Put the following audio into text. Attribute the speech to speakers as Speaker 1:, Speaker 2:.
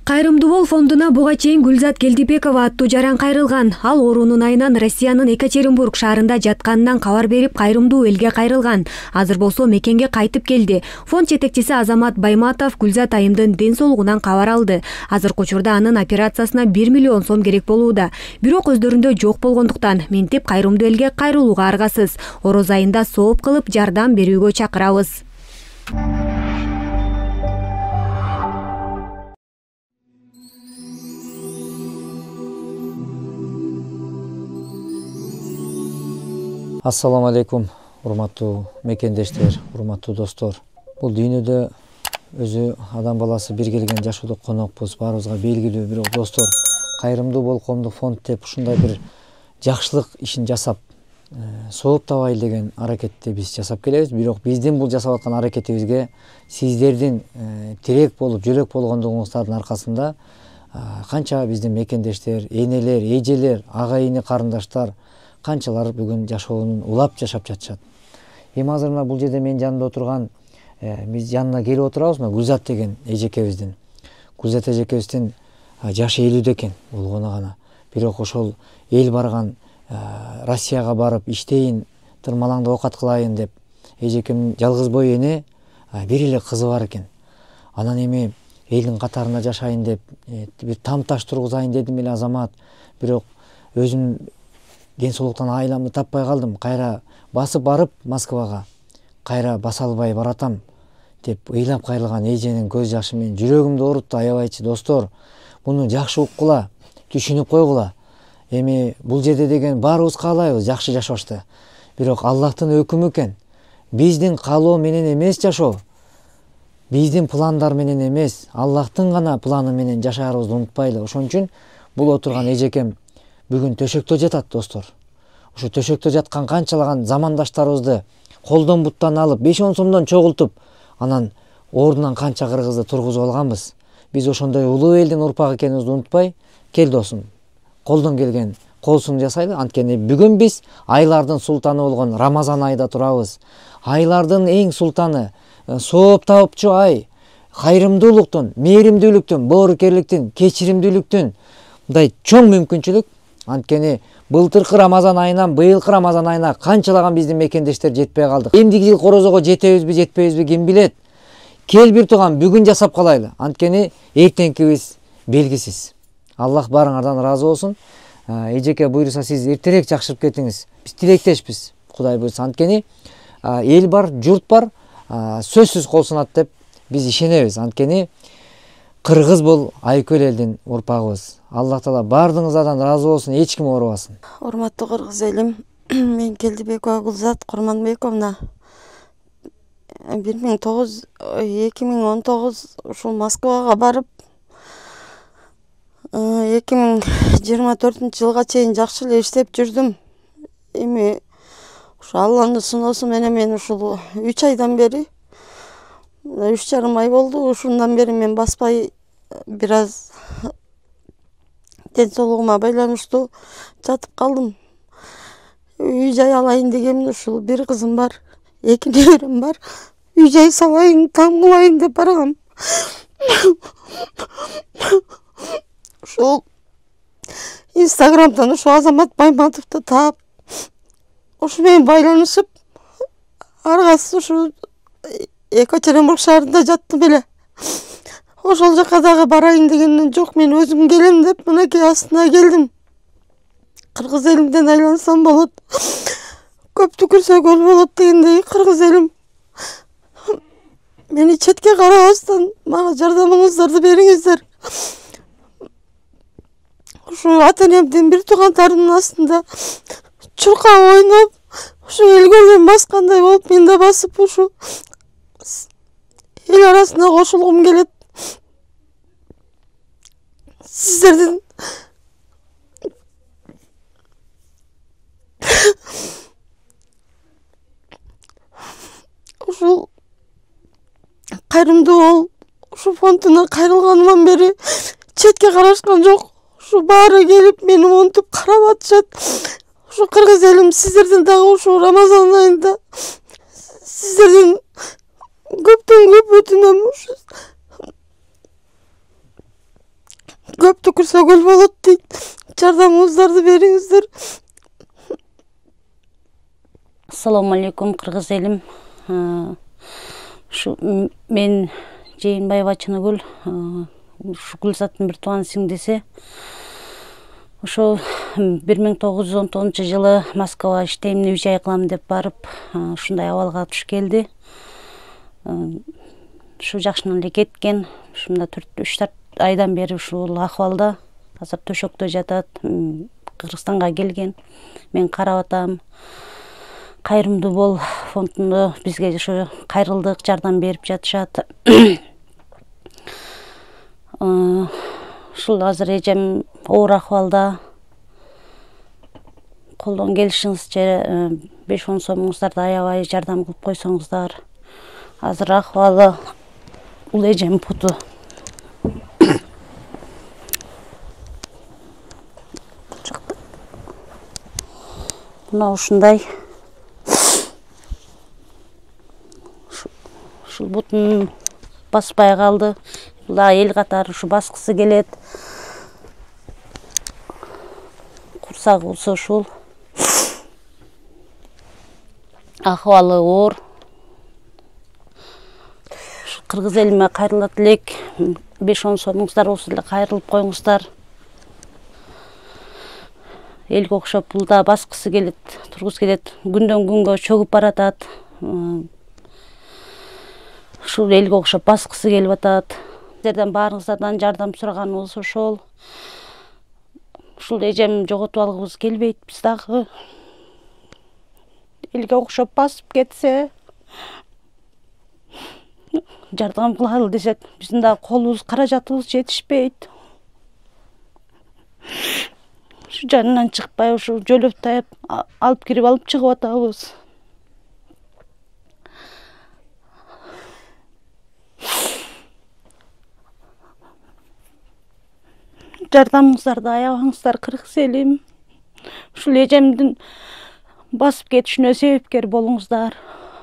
Speaker 1: Кайрымдуу бол фондуна буга чейин Гүлзат Келдибекова аттуу жаран кайрылган. Ал оорунун айынан Россиянын Екатеринбург шаарында жатканынан кабар берип, кайрымдуу элге кайрылган. Азыр болсо мекенге кайтып келди. Фонд жетекчиси Азамат Байматов Гүлзат айымдын ден соолугунан кабар алды. Азыркы учурда анын операциясына 1 миллион сом керек болууда. Бирок өздөрүндө жок болгондуктан минтип кайрымдуу элге кайрылууга аргасыз. Ороз айында сооп кылып жардам берүүгө чакырабыз.
Speaker 2: Ассаламу алейкум, урматтуу мекендештер, урматтуу достор. Бул дүйнөдө өзү адам баласы бир келген жашоодо конокпуз, баарыбызга белгилүү. Бирок достор, кайрымдуу бол коомдук фонд деп ушундай бир жакшылык ишин жасап, сооп табайлы деген аракетти биз жасап келебиз. Бирок биздин бул жасап аткан аракетибизге сиздердин тирек болуп, жүрөк болгондугуңуздардын аркасында канча биздин мекендештер, энелер, эжелер, ага ине карындаштар канчалар бүгүн жашоонун улап жашап жатышат. Эми азыр мына бул жерде менин жанымда отурган, биз жанына келип отурабыз, мына Гүлзат деген эжекебиздин. Гүлзат эжекебиздин жашы 50-дө экен, болгону гана. Бирок ошол эл барган Россияга барып иштейин, тырмалаңда оокат кылайын деп эжекемдин жалгыз бой эне бир эле кызы бар экен. Анан эми элдин катарында жашайын деп бир тамташ тургузайын дедим эле Азамат. Бирок өзүм ден соолуктан айламды таппай калдым. Кайра басып барып Москвага, кайра баса албай баратам деп ыйлап кайрылган эженин көз жашы менин жүрөгүмдү оорутtu, аябайчы достор. Муну жакшы уккула, түшүнүп койгула. Эми бул жерде деген баарыбыз каалайбыз жакшы жашашты. Бирок Аллахтын өкүмү экен. Биздин каалоо менен эмес жашоо. Биздин пландар менен эмес, Аллахтын гана планы менен жашаарыбызды унутпайлы. Ошон үчүн бул отурган эжекем бүгүн төшөктө жатат достор. Ушу төшөктө жаткан канчалаган замандаштарыбызды колдон буттан алып, 5-10 сомдон чогултуп, анан ордунан канча кыргызды тургузуп алганбыз. Биз ошондой улуу элдин урпагы экенибизди унутпай, кел досум, колдон келген колсун жасайлы. Анткени бүгүн биз айлардын султаны болгон Рамазан айда турабыз. Айлардын эң султаны, сооп табыпчу ай, кайрымдуулуктун, мээримдүүлүктүн, боорукерликтин, кечиримдүүлүктүн мындай чоң мүмкүнчүлүк. Анткени былтыркы Рамазан айынан быйылкы Рамазан айына канчалаган биздин мекендештер жетпей калдык. Эмдиги жыл корозого жетебизби, жетпейбизби ким билет. Кел бир туган бүгүн жасап калайлы. Анткени эртеңкибиз белгисиз. Аллах баарыңардан ыраазы болсун. Эжеке буйруса сиз эртерээк жакшырып кетиңиз. Биз тилектешпиз. Кудай буйруса. Анткени эл бар, журт бар, сөзсүз кол сунат деп биз ишенебиз. Анткени кыргыз бул айкөл элдин урпагыбыз. Аллах Таала баардыгыңыздардан ыраазы болсун, эч ким оорубасын.
Speaker 3: Урматтуу кыргыз элим, мен Келдибекова Гүлзат Курманбековна 2019 ушул Москвага барып 2024 жылга чейин жакшы эле иштеп жүрдүм. Эми ушу Алланын суноосу менен мен ушул 3 айдан бери 3,5 ай болду. Ушундан бери мен баспай бир аз ден соолугума байланыштуу жатып калдым. Үй жай алайын дегенмин, ушул бир кызым бар, 2 неберем бар. Үй жай салайын, таң кылайын деп баргам. Ушул Инстаграмдан ушу Азамат Байматовду таап, ушу менен байланышып, аргасы ушу Екатеринбург шаарында жаттым эле. Ошол жака дагы барайын дегенден жок, мен өзүм келем деп мынакей астына келдим. Кыргыз элимден айлансам болот. Көп түкүрсө көл болот дегендей, кыргыз элим. Мени четке карабастан мага жардамыңыздарды бериңиздер. Ушу ата-энемдин бир туугантарымдын астында чуркап ойноп, ушу элгөлдөн баскандай болуп, мен да басып ушу эл арасына кошулгум келет. Сиздердин ушул кайрымдуу бол ушу фондуна кайрылганымдан бери четке карашкан жок. Ушу баары келип мени монтип карап атышат. Ушу кыргыз элим, сиздердин дагы ушу Рамазан айында сиздердин көптөн көп өтүнөм. көп түкүрсө көл болот дейт. Жардамыңыздарды бериңиздер.
Speaker 4: Ассаламу алейкум, кыргыз элим. Мен Жээнбаева Чынагүл, ушу Гүлзаттын бир тууган сиңдиси. Ошо 1919 жылы Москва иштейм, үй жай кылам деп барып, ушундай абалга туш келди. Ушу жакшынан эле кеткен. Ушунда 3-4 айдан бери ушул акыбалда. Азыр төшөктө жатат. Кыргызстанга келген. Мен карап атам. Кайрымдуу бол фондунда бизге ошо кайрылдык жардам берип жатышат. Ушул азыр эжем оор акыбалда. Колдон келишиңизче 5-10 сомуңуздарды аябай жардам кылып койсоңуздар. Азыр акыбалы бул эжем путу. Мына ушундай. Ушул бутун баспай калды. Бул эл катары ушу баскысы келет. Курсагы ушул. Акыбалы оор. Кыргыз элиме кайрылат элек. 5-10 сомуңуздар болсо эле кайрылып коюңуздар. Элге окшоп бул да баскысы келет, тургус келет. Күндөн күнгө чөгүп баратат. Ушул элге окшоп баскысы келип атат. Сиздерден баарыңыздардан жардам сураганыбыз ошол. Ушул эжем жоготуп алгыбыз келбейт биз дагы. Элге окшоп басып кетсе, жардам кылалы десек, биздин дагы колубуз, каражатыбыз жетишпейт. Ушу жанынан чыкпай, ушу жөлөп тайып, алып кирип алып чыгып атабыз. Жардамыңыздарды аябаңыздар, кыргыз элим. Ушул эжемдин басып кетишине себепкер болуңуздар.